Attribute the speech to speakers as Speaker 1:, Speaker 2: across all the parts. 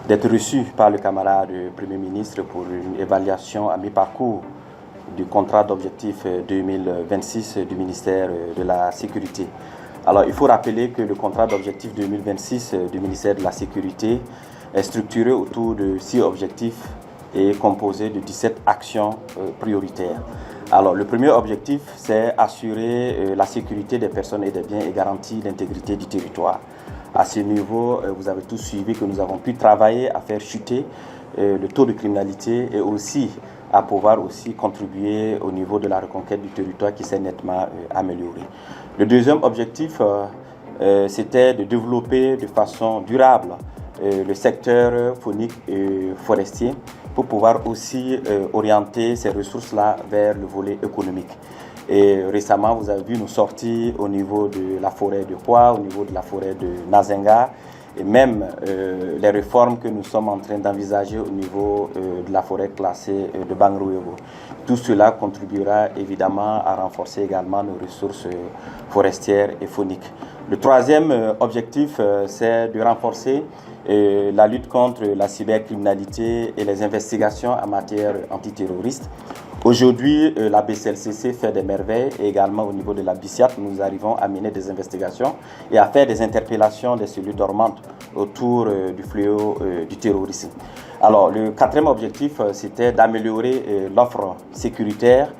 Speaker 1: d'être reçu par le camarade Premier ministre pour une évaluation à mi-parcours du contrat d'objectif 2026 du ministère de la Sécurité. Alors, il faut rappeler que le contrat d'objectif 2026 du ministère de la Sécurité est structuré autour de 6 objectifs et composé de 17 actions prioritaires. Alors, le premier objectif, c'est assurer la sécurité des personnes et des biens et garantir l'intégrité du territoire. À ce niveau, vous avez tous suivi que nous avons pu travailler à faire chuter le taux de criminalité et aussi à pouvoir aussi contribuer au niveau de la reconquête du territoire qui s'est nettement amélioré. Le deuxième objectif, c'était de développer de façon durable le secteur faunique et forestier pour pouvoir aussi orienter ces ressources-là vers le volet économique. Et récemment, vous avez vu nos sorties au niveau de la forêt de Hua, au niveau de la forêt de Nazenga, et même les réformes que nous sommes en train d'envisager au niveau de la forêt classée de Bangrouébo. Tout cela contribuera évidemment à renforcer également nos ressources forestières et fauniques. Le troisième objectif, c'est de renforcer la lutte contre la cybercriminalité et les investigations en matière antiterroriste. Aujourd'hui, la BCLCC fait des merveilles et également au niveau de la BICIAT, nous arrivons à mener des investigations et à faire des interpellations des cellules dormantes autour du fléau du terrorisme. Alors, le quatrième objectif, c'était d'améliorer l'offre sécuritaire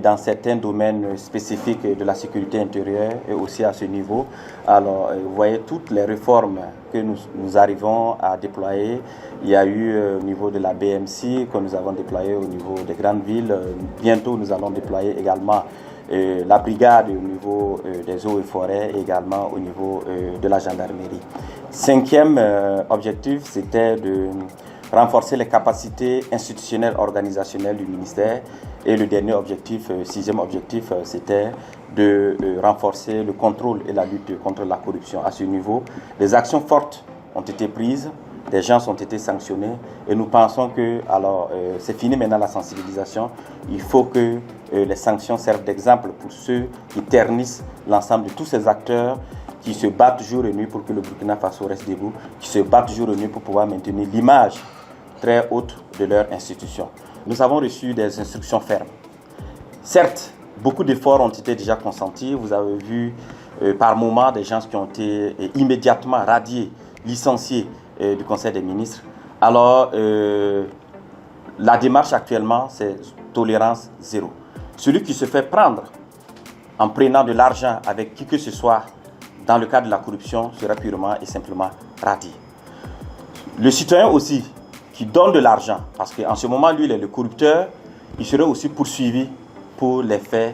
Speaker 1: dans certains domaines spécifiques de la sécurité intérieure et aussi à ce niveau. Alors, vous voyez toutes les réformes que nous arrivons à déployer. Il y a eu au niveau de la BMC que nous avons déployé au niveau des grandes villes. Bientôt, nous allons déployer également la brigade au niveau des eaux et forêts et également au niveau de la gendarmerie. Cinquième objectif, c'était de renforcer les capacités institutionnelles organisationnelles du ministère. Et le dernier objectif, sixième objectif, c'était de renforcer le contrôle et la lutte contre la corruption. À ce niveau, des actions fortes ont été prises, des gens ont été sanctionnés et nous pensons que, alors, c'est fini maintenant la sensibilisation, il faut que les sanctions servent d'exemple pour ceux qui ternissent l'ensemble de tous ces acteurs qui se battent jour et nuit pour que le Burkina Faso reste debout, qui se battent jour et nuit pour pouvoir maintenir l'image très haute de leur institution. Nous avons reçu des instructions fermes. Certes, beaucoup d'efforts ont été déjà consentis. Vous avez vu par moments des gens qui ont été immédiatement radiés, licenciés du Conseil des ministres. Alors, la démarche actuellement, c'est tolérance zéro. Celui qui se fait prendre en prenant de l'argent avec qui que ce soit dans le cadre de la corruption sera purement et simplement radié. Le citoyen aussi qui donne de l'argent, parce qu'en ce moment, lui, il est le corrupteur, il serait aussi poursuivi pour les faits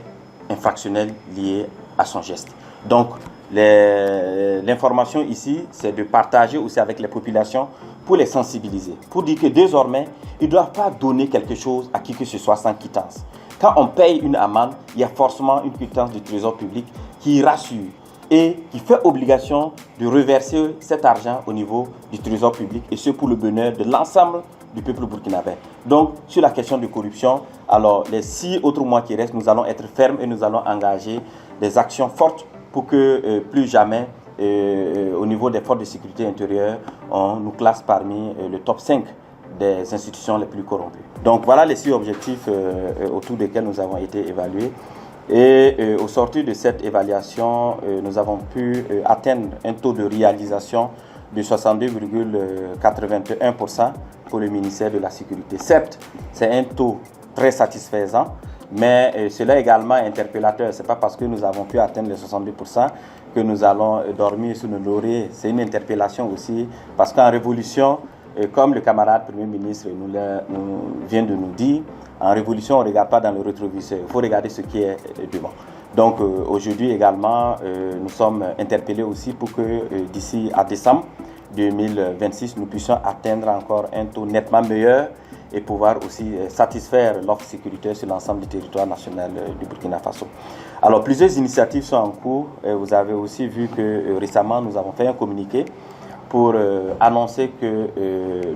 Speaker 1: infractionnels liés à son geste. Donc, l'information ici, c'est de partager aussi avec les populations pour les sensibiliser, pour dire que désormais, ils ne doivent pas donner quelque chose à qui que ce soit sans quittance. Quand on paye une amende, il y a forcément une quittance du trésor public qui rassure et qui fait obligation de reverser cet argent au niveau du trésor public et ce pour le bonheur de l'ensemble du peuple burkinabé. Donc, sur la question de corruption, alors les 6 autres mois qui restent, nous allons être fermes et nous allons engager des actions fortes pour que plus jamais, au niveau des forces de sécurité intérieure, on nous classe parmi le top 5 des institutions les plus corrompues. Donc, voilà les 6 objectifs autour desquels nous avons été évalués. Et au sortir de cette évaluation, nous avons pu atteindre un taux de réalisation de 62,81% pour le ministère de la Sécurité. Certes, c'est un taux très satisfaisant, mais cela est également interpellateur. Ce n'est pas parce que nous avons pu atteindre les 62% que nous allons dormir sous nos lauriers. C'est une interpellation aussi, parce qu'en révolution, comme le camarade Premier ministre nous vient de nous dire, en révolution, on ne regarde pas dans le rétroviseur, il faut regarder ce qui est devant. Donc aujourd'hui également, nous sommes interpellés aussi pour que d'ici à décembre 2026, nous puissions atteindre encore un taux nettement meilleur et pouvoir aussi satisfaire l'offre sécuritaire sur l'ensemble du territoire national du Burkina Faso. Alors plusieurs initiatives sont en cours. Vous avez aussi vu que récemment, nous avons fait un communiqué pour annoncer que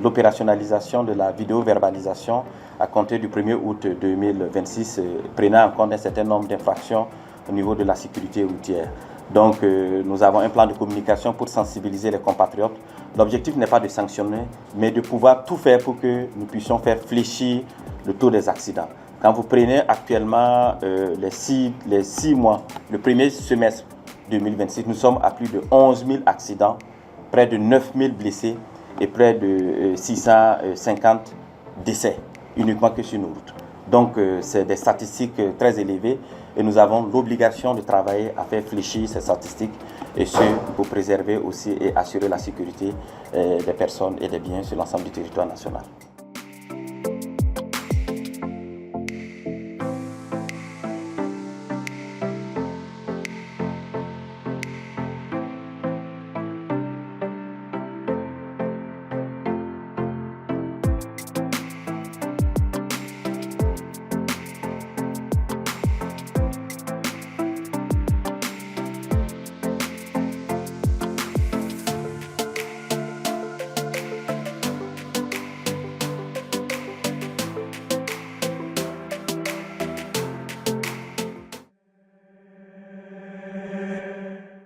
Speaker 1: l'opérationnalisation de la vidéo-verbalisation à compter du 1er août 2026 prenant en compte un certain nombre d'infractions au niveau de la sécurité routière. Donc nous avons un plan de communication pour sensibiliser les compatriotes L'objectif n'est pas de sanctionner, mais de pouvoir tout faire pour que nous puissions faire fléchir le taux des accidents. Quand vous prenez actuellement les 6 mois, le premier semestre 2026, nous sommes à plus de 11 000 accidents, près de 9 000 blessés et près de 650 décès uniquement que sur nos routes. Donc c'est des statistiques très élevées et nous avons l'obligation de travailler à faire fléchir ces statistiques et ce pour préserver aussi et assurer la sécurité des personnes et des biens sur l'ensemble du territoire national.